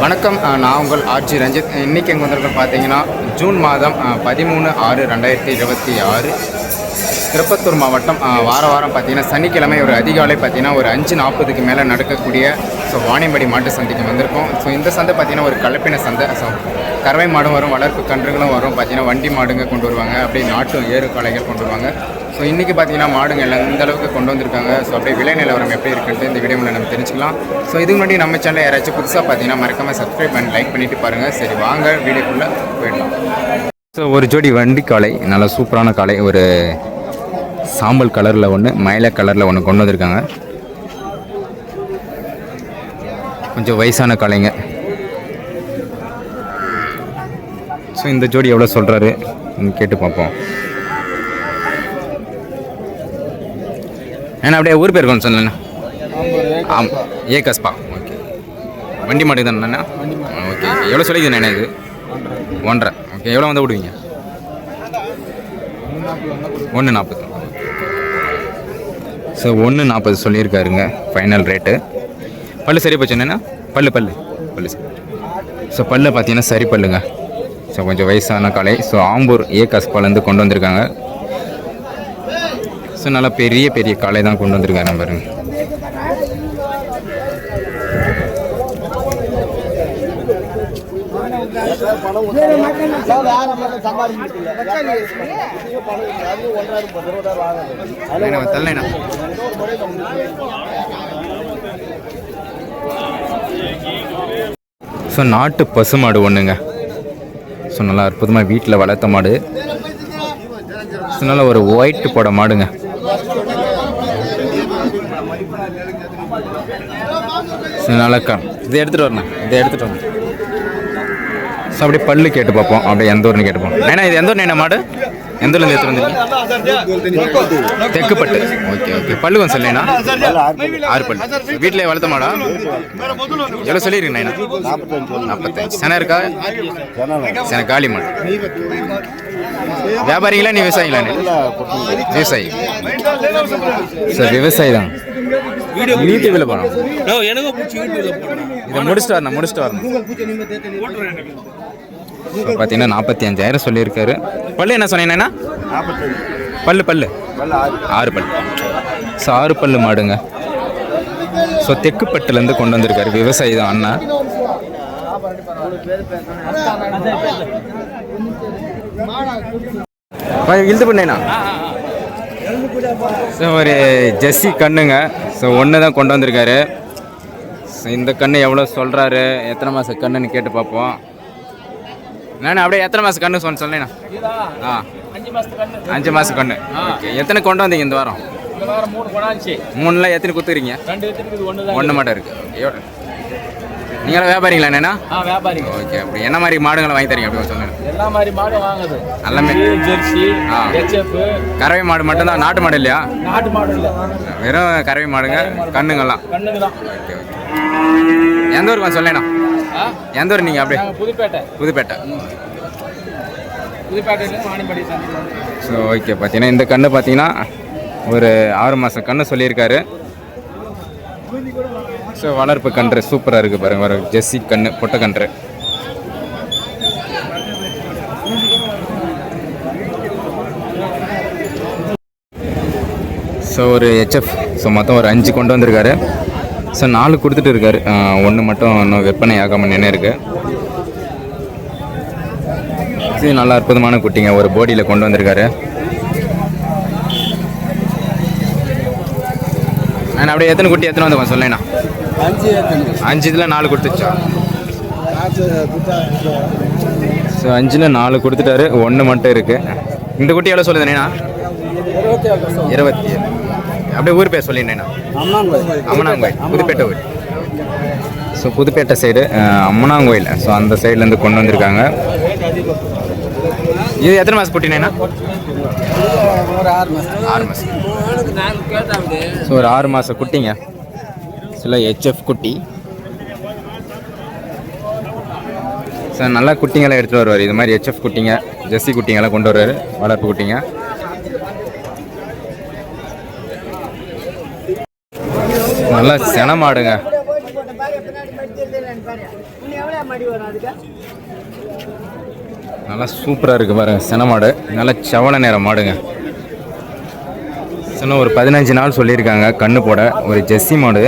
வணக்கம், நான் உங்கள் ஆர்ஜி ரஞ்சித். இன்றைக்கி எங்கே வந்திருக்கோம் பார்த்தீங்கன்னா, ஜூன் மாதம் 13/6/2026 திருப்பத்தூர் மாவட்டம். வாரம் பார்த்தீங்கன்னா சனிக்கிழமை ஒரு அதிகாலை பார்த்தீங்கன்னா ஒரு 5:40க்கு மேலே நடக்கக்கூடிய வாணியம்பாடி மாட்டு சந்தைக்கு வந்திருக்கோம். இந்த சந்தை பார்த்தீங்கன்னா ஒரு கலப்பின சந்தை. கறவை மாடும் வரும், வளர்ப்பு கன்றுகளும் வரும். பார்த்தீங்கன்னா வண்டி மாடுங்க கொண்டு வருவாங்க, அப்படியே நாட்டு ஏறு காளைகள் கொண்டு வருவாங்க. இன்றைக்கி பார்த்தீங்கன்னா மாடுங்க எல்லாம் இந்த அளவுக்கு கொண்டு வந்திருக்காங்க. அப்படியே விலை நிலவரம் எப்படி இருக்குன்ட்டு இந்த வீடியோவில் நம்ம தெரிஞ்சுக்கலாம். இதுக்கு முன்னாடி நம்ம சேனலில் யாராச்சும் புதுசாக பார்த்தீங்கன்னா மறக்காமல் சப்ஸ்கிரைப் பண்ணி லைக் பண்ணிவிட்டு பாருங்கள். சரி, வாங்க வீடியோக்குள்ளே போயிடலாம். ஒரு ஜோடி வண்டி காளை, நல்ல சூப்பரான காளை. ஒரு சாம்பல் கலரில் ஒன்று, மயில கலரில் ஒன்று கொண்டு வந்திருக்காங்க. கொஞ்சம் வயசான காளைங்க. இந்த ஜோடி எவ்வளோ சொல்கிறாரு கேட்டு பார்ப்போம். ஏன்னா அப்படியே ஊர் பேர் கொஞ்சம் சொல்லுண்ணா. ஏகஸ்பா. ஓகே, வண்டி மாடு தானேண்ணா? ஓகே, எவ்வளோ சொல்லிக்குதுண்ணா இது? 1.5. ஓகே, எவ்வளோ வந்து விடுவீங்க? 1.40. 1.40 சொல்லியிருக்காருங்க ஃபைனல் ரேட்டு. பல்லு சரி போச்சு என்னென்னா? பல்லு சரி. பல்லு பார்த்தீங்கன்னா சரி பல்லுங்க. கொஞ்சம் வயசான காலை. ஆம்பூர் ஏகஸ்பாலேருந்து கொண்டு வந்திருக்காங்க. நல்லா பெரிய பெரிய காலை தான் கொண்டு வந்திருக்காங்க பாருங்க. நாட்டு பசு மாடு ஒன்றுங்க. நல்லா அற்புதமாக வீட்டில் வளர்த்த மாடு. நல்லா ஒரு ஒயிட் போட மாடுங்க. நல்லாக்கா இதை எடுத்துகிட்டு வரணும். அப்படியே பல்லு கேட்டு பார்ப்போம். அப்படியே எந்த ஊர்னு கேட்டு பார்ப்போம். ஏன்னா இது எந்த ஊர் என்ன மாடு? எந்த ஊர்லேருந்து எடுத்துகிட்டு வந்துருக்கீங்க? தெக்குப்பட்டு. ஓகே. பல்லு கொஞ்சம் சொல்லேண்ணா. 6 பல்லு. வீட்டில் வளர்த்த மாடா? எவ்வளோ சொல்லியிருக்கீங்கண்ணா? 45. சென இருக்கா? சென காலி மாடு. வியாபாரிங்களா நீ விவசாயிங்களா? விவசாயி. விவசாயி தான். யூடியூப்ல போனோம். இதை முடிச்சுட்டு வரணும். பார்த்தீங்கன்னா 45,000 சொல்லியிருக்காரு. பல்லு என்ன சொன்னீங்கன்னா? பல்லு 6 பல்லு. 6 பல்லு மாடுங்க. தெக்குப்பட்டுலேருந்து கொண்டு வந்திருக்காரு. விவசாயி தான் அண்ணா. இழுத்து பண்ணேண்ணா. ஒரு ஜெர்சி கண்ணுங்க. ஒன்று தான் கொண்டு வந்திருக்காரு. இந்த கண்ணு எவ்வளோ சொல்கிறாரு, எத்தனை மாதம் கண்ணுன்னு கேட்டு பார்ப்போம். நான் அப்படியே எத்தனை மாதம் கண்ணு சொன்னேண்ணா? 5 மாதம் கண்ணு. ஓகே, எத்தனை கொண்டு வந்தீங்க இந்த வாரம்? 3ல எத்தனை கொடுத்துக்கிறீங்க? 1 மட்டும் இருக்குது. நீங்களும் வியாபாரிங்களா என்னன்னா? வியாபாரி. ஓகே, அப்படி என்ன மாதிரி மாடுகளை வாங்கி தரீங்க? அப்படி சொல்லுங்க. எல்லா மாதிரி மாடு வாங்குது. எல்லாமே ஜெர்சி, ஹெச்எஃப். கறவை மாடு மட்டும்தான், நாட்டு மாடு இல்லையா? நாட்டு மாடு இல்லை, வெறும் கறவை மாடுங்க. கண்ணுங்கெல்லாம் கண்ணுங்கதான். ஓகே. எந்த ஊருக்கு சொல்லேண்ணா? எந்த ஊர் நீங்கள்? அப்படியே புதுப்பேட்டை. ஓகே. பார்த்தீங்கன்னா இந்த கண்ணு பார்த்தீங்கன்னா ஒரு 6 மாதம் கண்ணு சொல்லியிருக்காரு. வளர்ப்பு கன்று சூப்பராக இருக்குது பாருங்க. ஒரு ஜெர்சி கன்று, பொட்டை கன்று. ஒரு ஹெச்எஃப். மொத்தம் ஒரு 5 கொண்டு வந்திருக்காரு. 4 கொடுத்துட்டு இருக்காரு. 1 மட்டும் இன்னும் விற்பனை ஆகாமல் நின்று இருக்கு. நல்லா அற்புதமான குட்டிங்க. ஒரு போடியில் கொண்டு வந்திருக்காரு. நான் அப்படியே எத்தனை குட்டி எத்தனை வந்து சொல்லேண்ணா? 5 இதில் 4 கொடுத்துச்சா? 5ல் 4 கொடுத்துட்டாரு. 1 மட்டும் இருக்கு. இந்த குட்டி எவ்வளோ சொல்லுதுண்ணா? 27. அப்படியே ஊர் பேர் சொல்லிண்ணா? அம்மனாங்கோயில். புதுப்பேட்டை ஊர். புதுப்பேட்டை சைடு அம்மனாங்கோயில். அந்த சைட்லேருந்து கொண்டு வந்திருக்காங்க. இது எத்தனை மாதம் குட்டினா? ஒரு 6 மாதம். ஒரு 6 மாதம் குட்டிங்க. ஹெச்எஃப் குட்டி. நல்லா குட்டிங்கெல்லாம் எடுத்துகிட்டு வருவார். இது மாதிரி ஹெச்எஃப் குட்டிங்க, ஜெர்சி குட்டிங்கெல்லாம் கொண்டு வருவார். வளர்ப்பு குட்டிங்க. நல்லா சென மாடுங்க. நல்லா சூப்பராக இருக்குது பாருங்க. சென மாடு நல்லா செவல நேரம் மாடுங்க. இன்னும் ஒரு 15 நாள் சொல்லியிருக்காங்க கண்ணு போட. ஒரு ஜெர்சி மாடு.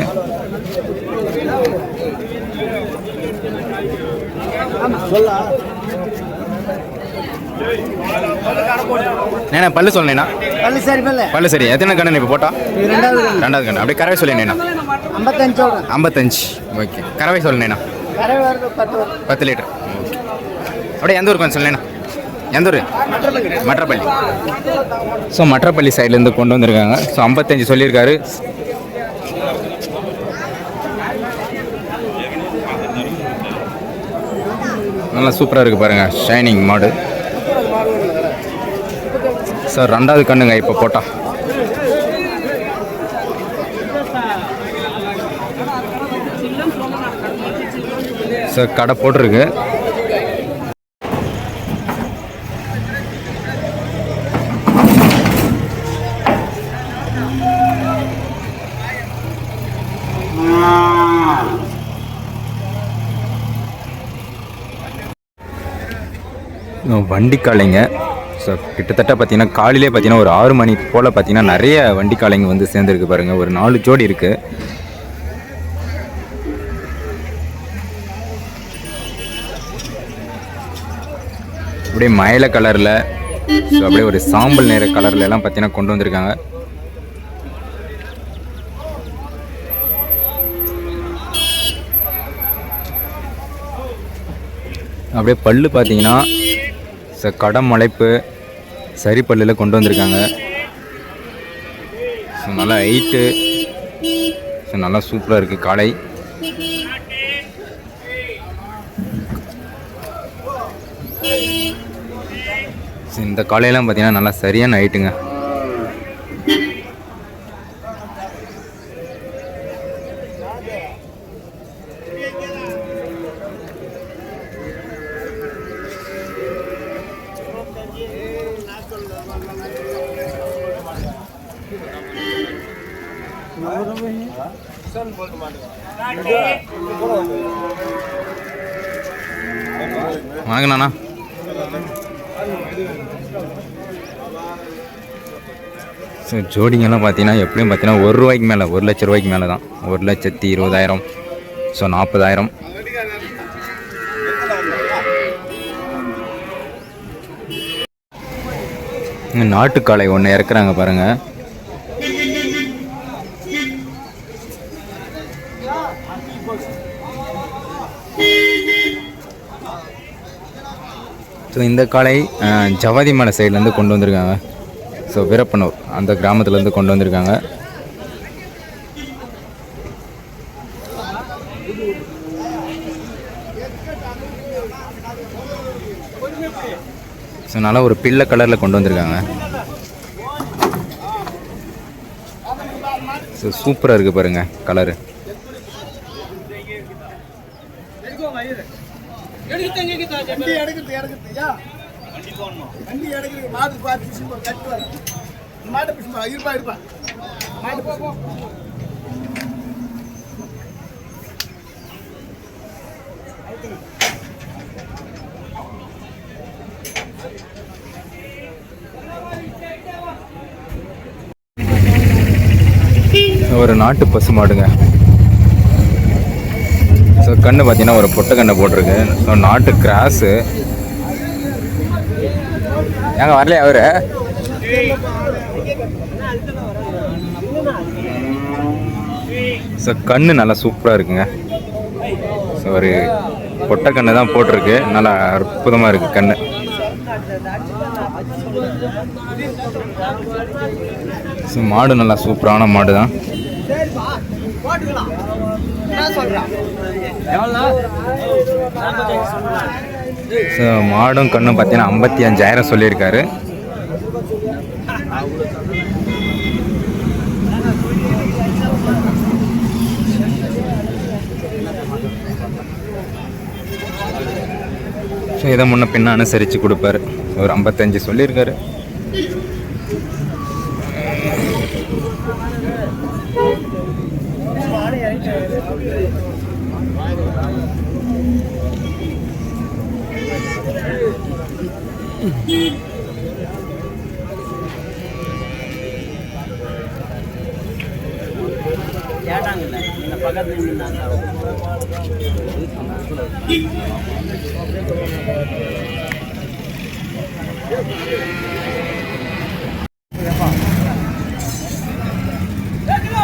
நேனா பல்லு சொல்லணேண்ணா. பல்லு சரி. எத்தனை கண்ணு இப்போ போட்டா? ரெண்டாவது கண்ணு. அப்படியே கறவை சொல்லினேண்ணா. 55. ஓகே. கறவை சொல்லணேண்ணா. 10 லிட்டர். ஓகே. அப்படியே எந்த ஊருக்கு வந்து சொல்லணேண்ணா? எந்த ஊர்? மற்றப்பள்ளி. ஸோ மற்றப்பள்ளி சைட்லேருந்து கொண்டு வந்திருக்காங்க. ஸோ 55 சொல்லியிருக்காரு. நல்லா சூப்பராக இருக்குது பாருங்கள். ஷைனிங் மாடு. சார் ரெண்டாவது கண்ணுங்க இப்போ போட்டா. சார் கடை போட்டிருக்கு. வண்டிக்காலைங்க. ஸோ கிட்டத்தட்ட பார்த்தீங்கன்னா காலையிலே பார்த்தீங்கன்னா ஒரு 6 மணி போல் பார்த்தீங்கன்னா நிறைய வண்டிக்காலைங்க வந்து சேர்ந்துருக்கு பாருங்கள். ஒரு 4 ஜோடி இருக்குது. அப்படியே மயில கலரில், ஸோ அப்படியே ஒரு சாம்பல் நேர கலரில் எல்லாம் பார்த்தீங்கன்னா கொண்டு வந்திருக்காங்க. அப்படியே பல்லு பார்த்தீங்கன்னா கடம் மலைப்பு சரி பல்லில் கொண்டு வந்திருக்காங்க. ஸோ நல்லா ஹைட்டு. ஸோ நல்லா சூப்பராக இருக்குது காளை. ஸோ இந்த காளையெல்லாம் பார்த்தீங்கன்னா நல்லா சரியான ஹைட்டுங்க. வாங்கண்ணா. ஸோ ஜோடிங்கெல்லாம் பார்த்தீங்கன்னா எப்படியும் பார்த்தீங்கன்னா 1 ரூபாய்க்கு மேலே, 1 லட்ச ரூபாய்க்கு மேலே தான். 1,20,000. ஸோ 40,000. நாட்டுக்காளை ஒன்று இறக்குறாங்க பாருங்கள். ஸோ இந்த காளை ஜவாதி மலை சைட்லேருந்து கொண்டு வந்திருக்காங்க. ஸோ வீரப்பனூர் அந்த கிராமத்துலேருந்து கொண்டு வந்திருக்காங்க. ஸோ நல்லா ஒரு பிள்ளை கலரில் கொண்டு வந்திருக்காங்க. ஸோ சூப்பராக இருக்குது பாருங்கள் கலரு. ஒரு நாட்டு பசு மாடுங்க. ஸோ கண்ணு பார்த்தீங்கன்னா ஒரு பொட்டை கண்ணை போட்டிருக்கு. ஸோ நாட்டு கிராஸு. ஏங்க வரலையா அவரு? ஸோ கண்ணு நல்லா சூப்பராக இருக்குங்க. ஸோ ஒரு பொட்டை கண்ணு தான் போட்டிருக்கு. நல்லா அற்புதமாக இருக்குது கண்ணு. ஸோ மாடு நல்லா சூப்பரான மாடு தான். ஸோ மாடும் கண்ணும் பார்த்தீங்கன்னா 55,000 சொல்லியிருக்காரு. ஸோ இதை முன்ன பின்ன அனுசரித்து கொடுப்பாரு. ஒரு 55 சொல்லியிருக்காரு. கேட்டாங்கல்ல இந்த பக்கத்துல நின்னாங்க.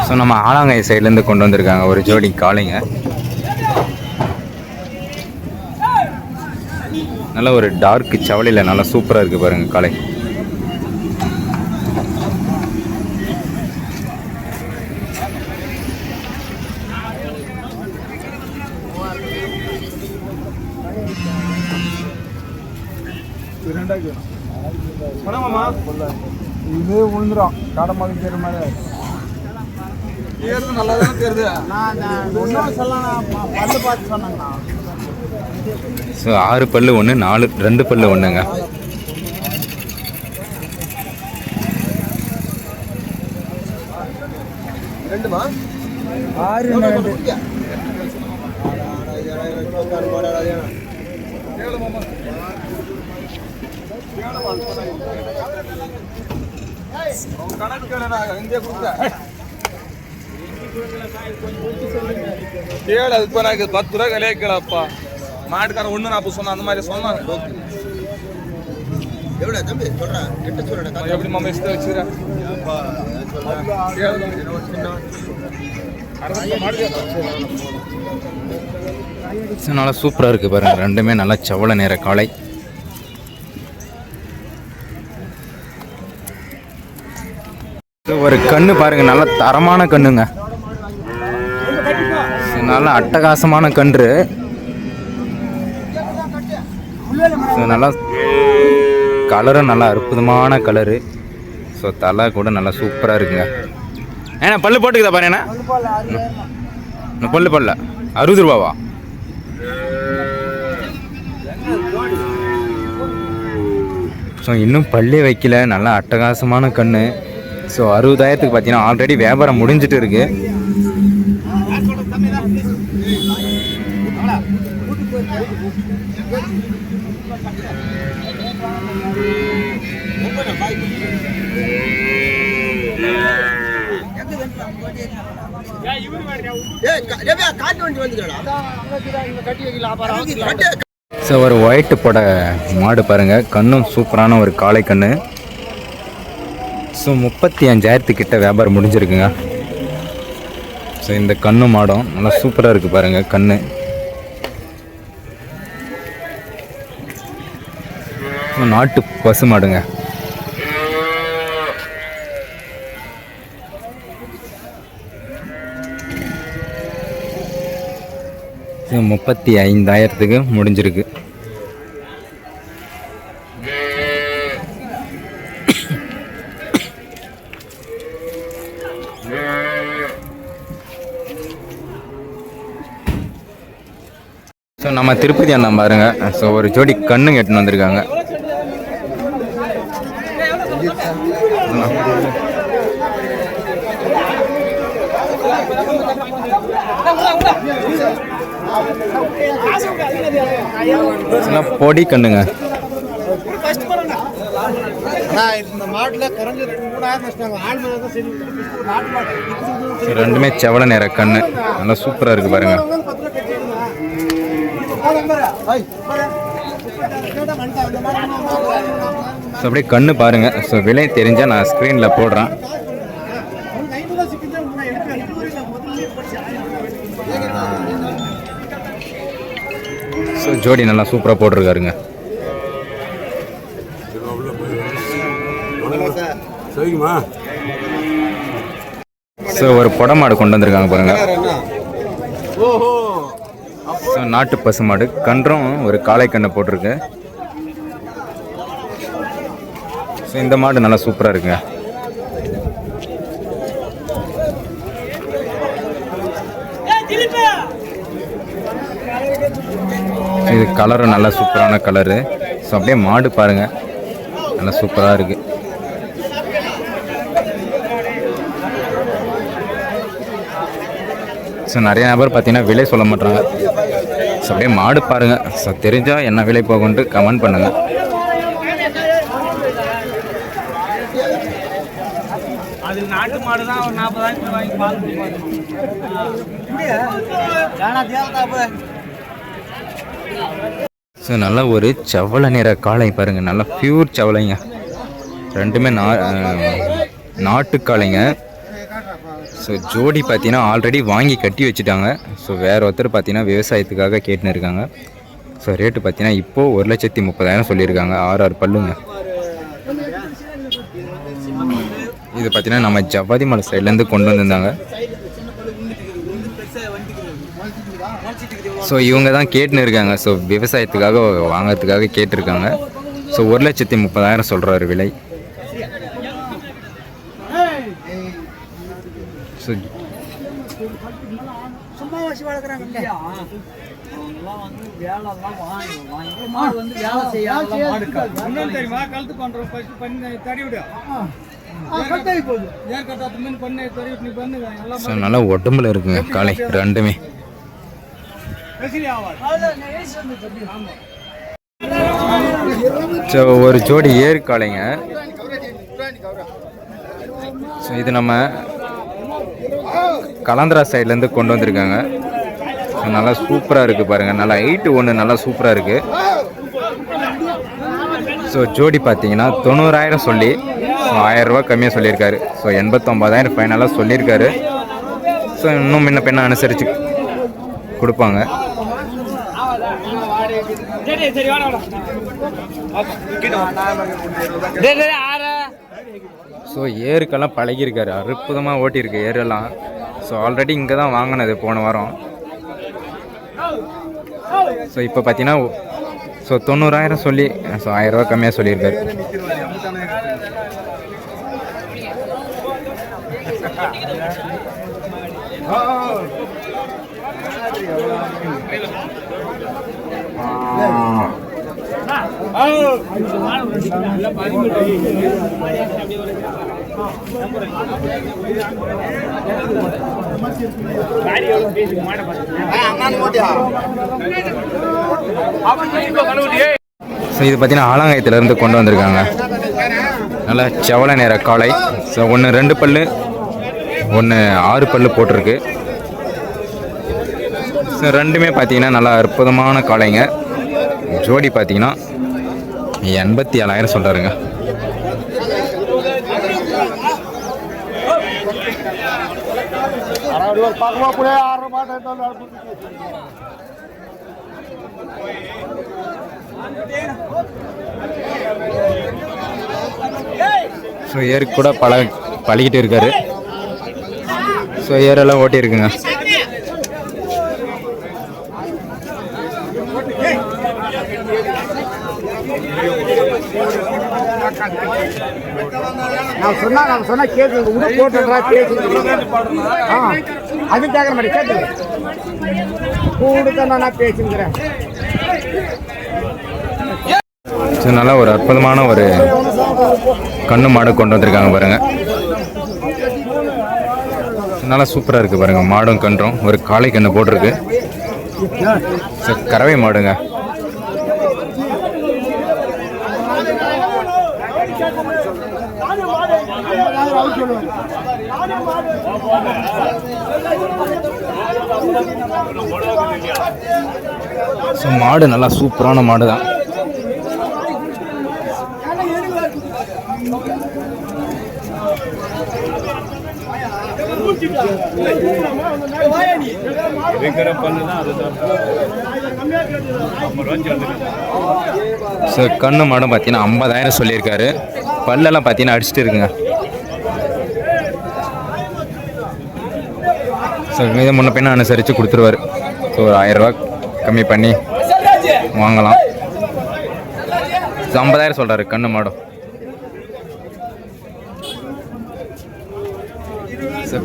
ஸோ நம்ம ஆலாங்கை சைட்லேருந்து கொண்டு வந்திருக்காங்க ஒரு ஜோடி காளைங்க. நல்ல ஒரு டார்க் சவலையில் நல்லா சூப்பராக இருக்குது பாருங்கள் காளை. இது விழுந்துடும் கடை மாதிரி தேர் மாதிரி தேர்து நல்லா தானே தேர்து. ஒன்றும் சொல்லலாம் பல்லு பார்த்து சொன்னாங்கண்ணா. ஸோ 6 பல்லு ஒன்று 2 பல்லு ஒன்றுங்க. ரெண்டுமா 6 2 கேளு. அது இப்போ எனக்கு 10 ரூபா விலையே கேளப்பா. மாட்டுக்காரன் 140 சொன்னான், அந்த மாதிரி சொன்னான். எவ்வளோ தம்பி சொல்கிறேன்? எப்படி மாமா இஷ்டம் வச்சுக்கிறேன்? நல்லா சூப்பராக இருக்குது பாருங்கள். ரெண்டுமே நல்லா செவல நேர காளை. ஒரு கண்ணு பாருங்கள், நல்ல தரமான கண்ணுங்க. நல்ல அட்டகாசமான கன்று. நல்லா கலரும் நல்லா அற்புதமான கலரு. ஸோ தலை கூட நல்லா சூப்பராக இருக்குங்க. ஏன்னா பல்லு போட்டுக்குதா பாரு. என்ன பல்லு 60 ரூபாவா? ஸோ இன்னும் பல்லே வைக்கல. நல்லா அட்டகாசமான கன்று. ஸோ 60,000க்கு பார்த்தீங்கன்னா ஆல்ரெடி வியாபாரம் முடிஞ்சிட்டு இருக்கு. ஸோ ஒரு ஒயிட்டு போட மாடு பாருங்கள். கண்ணும் சூப்பரான ஒரு காளை கன்று. ஸோ 35,000 கிட்ட வியாபாரம் முடிஞ்சிருக்குங்க. ஸோ இந்த கண்ணு மாடம் நல்லா சூப்பராக இருக்குது பாருங்கள் கண்ணு. நாட்டு பசு மாடுங்க. ஸோ 35,000க்கு முடிஞ்சிருக்கு. ஸோ நம்ம திருப்பதி அண்ணன் பாருங்க. ஸோ ஒரு ஜோடி கண்ணுங்க எட்டுன்னு வந்திருக்காங்க. பொடி கண்ணுங்க. ரெண்டுமே செவல நேர கண்ணு. நல்லா சூப்பராக இருக்கு பாருங்க. ஸோ அப்படியே கண்ணு பாருங்க. ஸோ விலை தெரிஞ்சால் நான் ஸ்க்ரீனில் போடுறேன். ஸோ ஜோடி நல்லா சூப்பராக போட்டிருக்காருங்க. ஸோ ஒரு புடமாடு கொண்டு வந்திருக்காங்க பாருங்க. ஸோ நாட்டு பசுமாடு கன்றும் ஒரு காளை கண்ணை போட்டிருக்கு. ஸோ இந்த மாடு நல்லா சூப்பராக இருக்குங்க. இது கலரும் நல்லா சூப்பரான கலரு. ஸோ அப்படியே மாடு பாருங்கள், நல்லா சூப்பராக இருக்குது. ஸோ நிறைய நபர் பார்த்தீங்கன்னா விலை சொல்ல மாட்டாங்க. ஸோ அப்படியே மாடு பாருங்கள். ஸோ தெரிஞ்சால் என்ன விலை போகும்ன்ட்டு கமெண்ட் பண்ணுங்கள். நாட்டு மாடு தான் ஒரு 40,000 வாங்கி பால் ஸோ நல்ல ஒரு செவலை நிற காளை பாருங்கள், நல்லா பியூர் செவலைங்க. ரெண்டுமே நாட்டு காளைங்க. ஸோ ஜோடி பார்த்தீங்கன்னா ஆல்ரெடி வாங்கி கட்டி வச்சுட்டாங்க. ஸோ வேறு ஒருத்தர் பார்த்தீங்கன்னா விவசாயத்துக்காக கேட்டுன்னு இருக்காங்க. ஸோ ரேட்டு பார்த்தீங்கன்னா இப்போது 1,30,000 சொல்லியிருக்காங்க. 6 பல்லுங்க. இது பார்த்தீங்கன்னா நம்ம ஜவ்வாதி மலை சைட்லேருந்து கொண்டு வந்திருந்தாங்க. ஸோ இவங்க தான் கேட்டுன்னு இருக்காங்க. ஸோ விவசாயத்துக்காக வாங்கிறதுக்காக கேட்டிருக்காங்க. ஸோ 1,30,000 சொல்கிறாரு விலை. ஸோ நல்லா உடம்புல இருக்குங்க காளை ரெண்டுமே. ஸோ ஒரு ஜோடி ஏறு காளைங்க. ஸோ இது நம்ம கலந்தரா சைட்லேருந்து கொண்டு வந்திருக்காங்க. நல்லா சூப்பராக இருக்குது பாருங்கள். நல்லா ஹைட்டு ஒன்று நல்லா சூப்பராக இருக்குது. ஸோ ஜோடி பார்த்தீங்கன்னா 90,000 சொல்லி 1000 ரூபா கம்மியாக சொல்லியிருக்காரு. ஸோ 89,000 ஃபைனலாக சொல்லியிருக்காரு. ஸோ இன்னும் முன்ன பின்ன அனுசரித்து கொடுப்பாங்க. ஸோ ஏருக்கெல்லாம் பழகியிருக்காரு, அற்புதமாக ஓட்டியிருக்கு ஏரெல்லாம். ஸோ ஆல்ரெடி இங்கே தான் வாங்கினது போன வாரம். ஸோ இப்போ பார்த்தீங்கன்னா ஸோ 90,000 சொல்லி ஸோ 1000 ரூபா கம்மியாக சொல்லியிருக்காரு. ஸோ இது பார்த்தீங்கன்னா ஆலங்காயத்திலேருந்து கொண்டு வந்திருக்காங்க. நல்லா செவலை நேர காளை. ஸோ ஒன்று 2 பல்லு, ஒன்று 6 பல்லு போட்டிருக்கு. ஸோ ரெண்டுமே பார்த்தீங்கன்னா நல்லா அற்புதமான காளைங்க. ஜோடி பார்த்தீங்கன்னா 87,000 சொல்கிறாருங்க. ஸோ ஏருக்கு கூட பழகிட்டு இருக்காரு. ஸோ ஏரெல்லாம் ஓட்டி இருக்குங்க. நான் சொன்னா கேட்குங்க. உள்ள போட்டுறா பேசுங்க. அது கேட்குற மாதிரி கேட்டுங்க. கூடுதல் நான் பேசுங்கிறேன். ஸோ நல்லா ஒரு அற்புதமான ஒரு கண்ணு மாடு கொண்டு வந்திருக்காங்க பாருங்க. நல்லா சூப்பராக இருக்குது பாருங்கள். மாடும் கன்றும் ஒரு காளை கன்று போட்டிருக்கு. ஸோ கறவை மாடுங்க. ஸோ மாடு நல்லா சூப்பரான மாடு தான். ஸோ கண்ணு மாடும் பார்த்தீங்கன்னா 50,000 சொல்லியிருக்காரு. பல்லெல்லாம் பார்த்தீங்கன்னா அடிச்சுட்டு இருக்குங்க. ஸோ இதை முன்ன பின்ன அனுசரித்து கொடுத்துருவார். ஸோ ஒரு 1000 ரூபா கம்மி பண்ணி வாங்கலாம். ஸோ 50,000 சொல்கிறாரு கண்ணு மாடும். ஸோ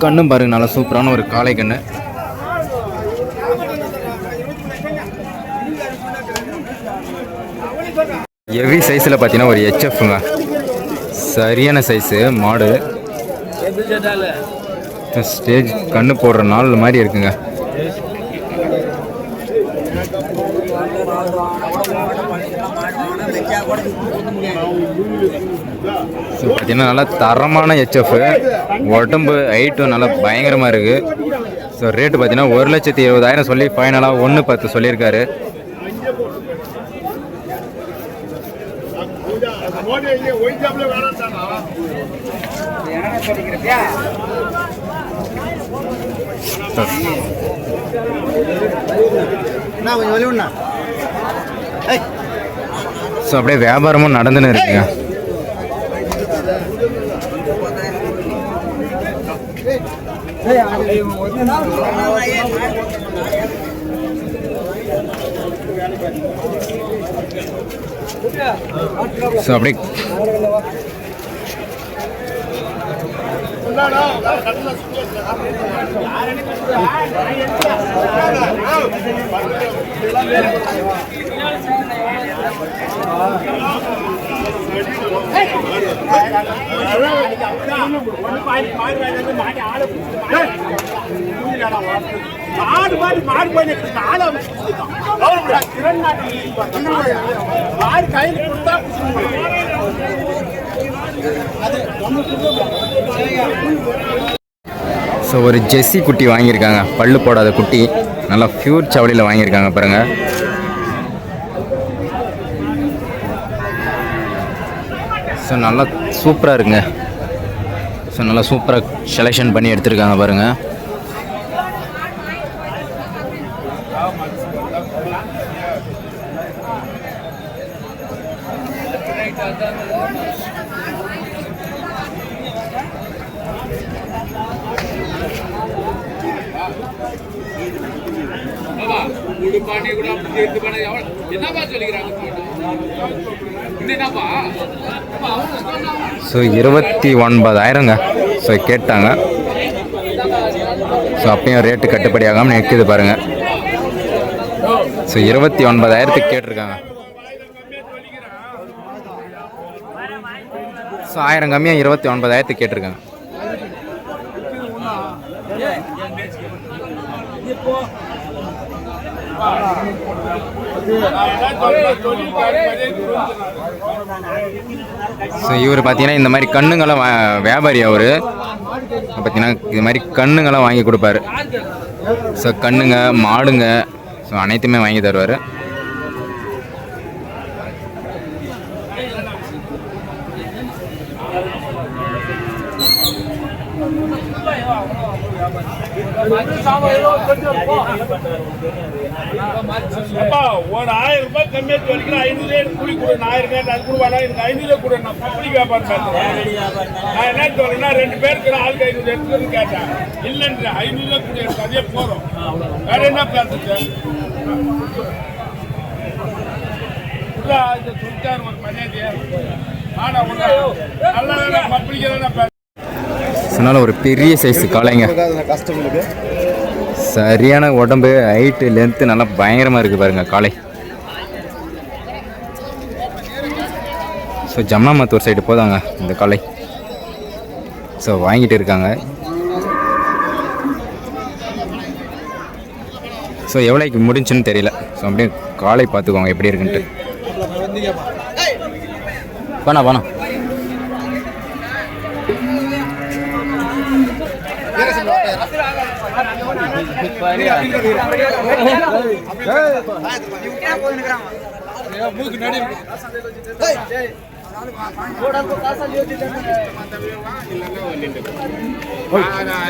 கண்ணும் பாருங்க, நல்லா சூப்பரான ஒரு காளை கண்ணு. ஹெவி சைஸில் பார்த்தீங்கன்னா ஒரு HFங்க. சரியான சைஸு மாடு. ஸ்டேஜ் கண்ணு போடுற நாள் மாதிரி இருக்குங்க. ஸோ பார்த்தீங்கன்னா நல்லா தரமான ஹெச்எஃப், உடம்பு ஹைட்டும் நல்லா பயங்கரமாக இருக்குது. ஸோ ரேட்டு பார்த்தீங்கன்னா 1,20,000 சொல்லி ஃபைனலாக 1,10 சொல்லியிருக்காரு. ஸோ அப்படியே வியாபாரமும் நடந்துன்னு இருக்குங்க. ஸோ அப்படியே ஸோ ஒரு ஜெர்சி குட்டி வாங்கியிருக்காங்க, பல்லு போடாத குட்டி, நல்லா பியூர் சவடியில் வாங்கியிருக்காங்க பாருங்க. ஸோ நல்லா சூப்பராக இருக்குங்க. ஸோ நல்லா சூப்பராக செலெக்ஷன் பண்ணி எடுத்திருக்காங்க பாருங்கள். ஸோ 29,000ங்க ஸோ கேட்டாங்க. ஸோ அப்பயும் ரேட்டு கட்டுப்படி ஆகாமல் நிற்குது பாருங்கள். ஸோ 29,000க்கு கேட்டிருக்காங்க. ஸோ 1000 கம்மியாக 29,000க்கு கேட்டிருக்காங்க. ஸோ இவர் பார்த்தீங்கன்னா இந்த மாதிரி கண்ணுங்கெல்லாம் வியாபாரி அவர் பார்த்தீங்கன்னா இது மாதிரி கண்ணுங்கெல்லாம் வாங்கி கொடுப்பாரு. ஸோ கண்ணுங்க மாடுங்க ஸோ அனைத்துமே வாங்கி தருவார். ஒரு 1000 ரூபாய் கம்மியா சொல்லிக்கிறேன். 500 கூலி கொடு, 1000 அது கொடுவானா, எனக்கு 500 கூட நான் பப்ளிக் வியாபாரம் பார்த்தேன். நான் என்ன சொல்றேன்னா 2 பேருக்கு ஆளுக்கு 500 எடுத்துன்னு கேட்டேன். இல்லைன்ற 500 கூட எனக்கு அதே போறோம். வேற என்ன பேசுறது? சொல்லிட்டாரு ஒரு மரியாதையா. ஆனா நல்லா பப்ளிக் தான் அதனால் ஒரு பெரிய சைஸு காளைங்க, சரியான உடம்பு, ஹைட்டு, லென்த்து நல்லா பயங்கரமாக இருக்குது பாருங்கள் காளை. ஸோ ஜம்னாமத்தூர் சைடு போதாங்க இந்த காளை. ஸோ வாங்கிட்டு இருக்காங்க. ஸோ எவ்வளோக்கு முடிஞ்சுன்னு தெரியல. ஸோ அப்படியே காளை பார்த்துக்கோங்க எப்படி இருக்குன்ட்டு. போனா போனா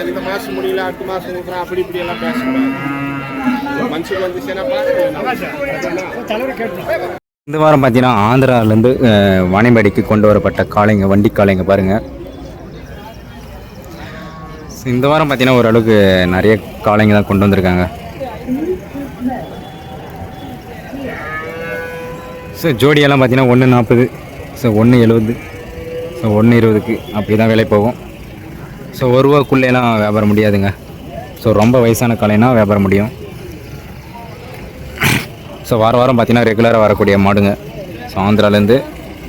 இந்த மாசம் முடியல அடுத்த மாசம் ஊத்துறேன் அப்படி இப்படி எல்லாம் பேசக்கூடாது. மனுஷன் வந்துச்சுன்னா இந்த வாரம் பார்த்தீங்கன்னா ஆந்திராவிலேருந்து வாணியம்பாடிக்கு கொண்டு வரப்பட்ட காளைங்க, வண்டி காளைங்க பாருங்கள். இந்த வாரம் பார்த்தீங்கன்னா ஓரளவுக்கு நிறைய காளைங்க தான் கொண்டு வந்திருக்காங்க. ஸோ ஜோடியெல்லாம் பார்த்தீங்கன்னா 140, ஸோ 170, ஸோ 120க்கு அப்படி தான் விலை போகும். ஸோ 1 ரூபாக்குள்ளேலாம் வியாபாரம் முடியாதுங்க. ஸோ ரொம்ப வயசான காளைனா வியாபாரம் முடியும். ஸோ வாரம் பார்த்தீங்கன்னா ரெகுலராக வரக்கூடிய மாடுங்க. ஸோ ஆந்திராலேருந்து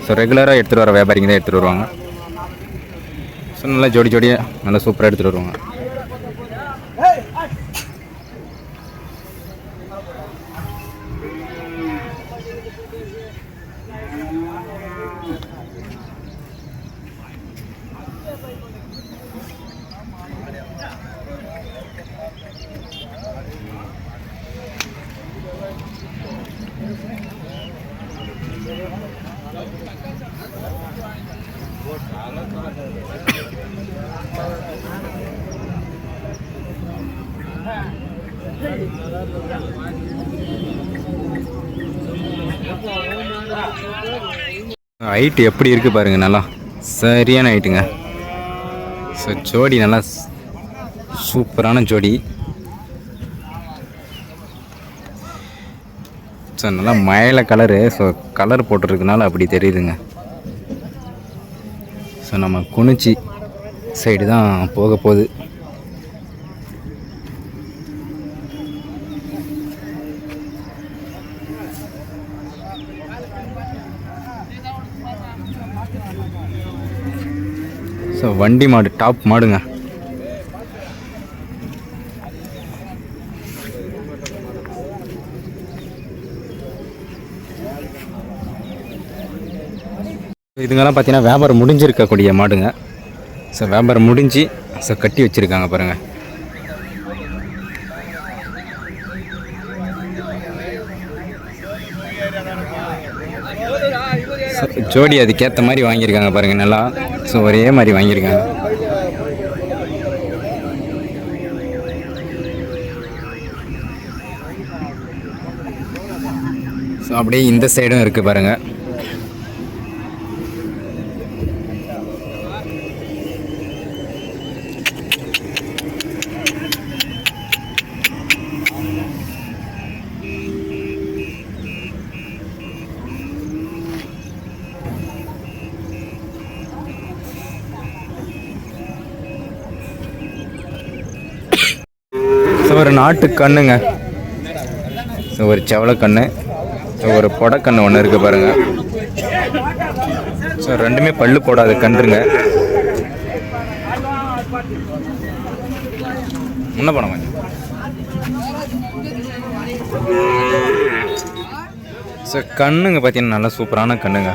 ஸோ ரெகுலராக எடுத்துகிட்டு வர வியாபாரிங்க தான் எடுத்துகிட்டு வருவாங்க. ஸோ நல்லா ஜோடி ஜோடியாக நல்லா சூப்பராக எடுத்துகிட்டு வருவாங்க. ஹைட்டு எப்படி இருக்குது பாருங்கள், நல்லா சரியான ஹைட்டுங்க. ஸோ ஜோடி நல்லா சூப்பரான ஜோடி. ஸோ நல்லா மயில கலரு. ஸோ கலர் போட்டிருக்கனால அப்படி தெரியுதுங்க. ஸோ நம்ம குனிச்சி சைடு தான் போக போகுது. ஸோ வண்டி மாடு, டாப் மாடுங்க. இதுங்கெல்லாம் பார்த்தீங்கன்னா வியாபாரம் முடிஞ்சிருக்கக்கூடிய மாடுங்க. ஸோ வியாபாரம் முடிஞ்சு ஸோ கட்டி வச்சுருக்காங்க பாருங்கள். ஜோடி அதுக்கேற்ற மாதிரி வாங்கியிருக்காங்க பாருங்கள் நல்லா. ஸோ ஒரே மாதிரி வாங்கியிருக்காங்க. ஸோ அப்படியே இந்த சைடும் இருக்குது பாருங்கள். ஸோ ஒரு நாட்டு கண்ணுங்க. ஸோ ஒரு செவலை கண்ணு, ஸோ ஒரு பொடக்கண்ணு ஒன்று இருக்குது பாருங்கள். ஸோ ரெண்டுமே பல்லு போடாத கன்றுங்க. முன்ன போன மாதிரி. ஸோ கண்ணுங்க பார்த்தீங்கன்னா நல்லா சூப்பரான கண்ணுங்க.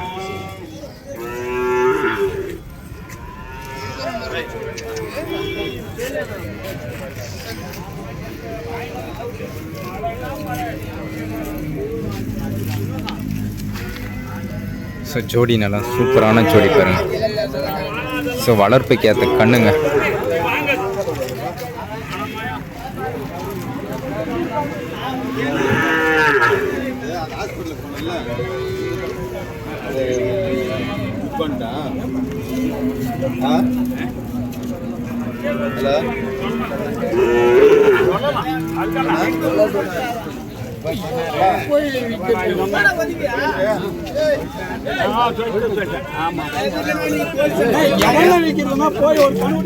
ஸோ ஜோடி நல்லா சூப்பரான ஜோடி பாருங்க. ஸோ வளர்ப்புக்கு ஏற்ற கண்ணுங்க. போய் ஒரு கண்ணுடி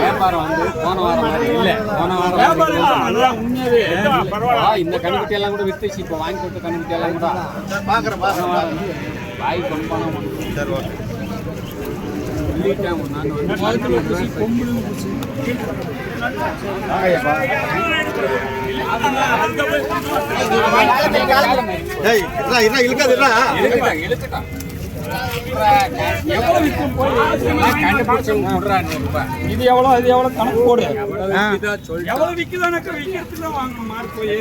வியாபாரம் வந்து போன வாரம் மாதிரி இல்லை. போன வாரம் இந்த கண்ணுக்குட்டி எல்லாம் கூட வித்துச்சு. இப்போ வாங்கி கொடுத்த கண்ணுக்குட்டி எல்லாம் கூட பார்க்குறேன் வாய் கொண்டு இது எவ்வளோ இது எவ்வளோ கணக்கு போடு. எவ்வளோ விற்குதானக்கா விற்கிறதுக்கு தான் வாங்கணும் மாறு போய்.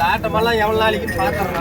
ஆட்டமெல்லாம் எவ்வளவு நாளைக்கு பாத்துறேன்.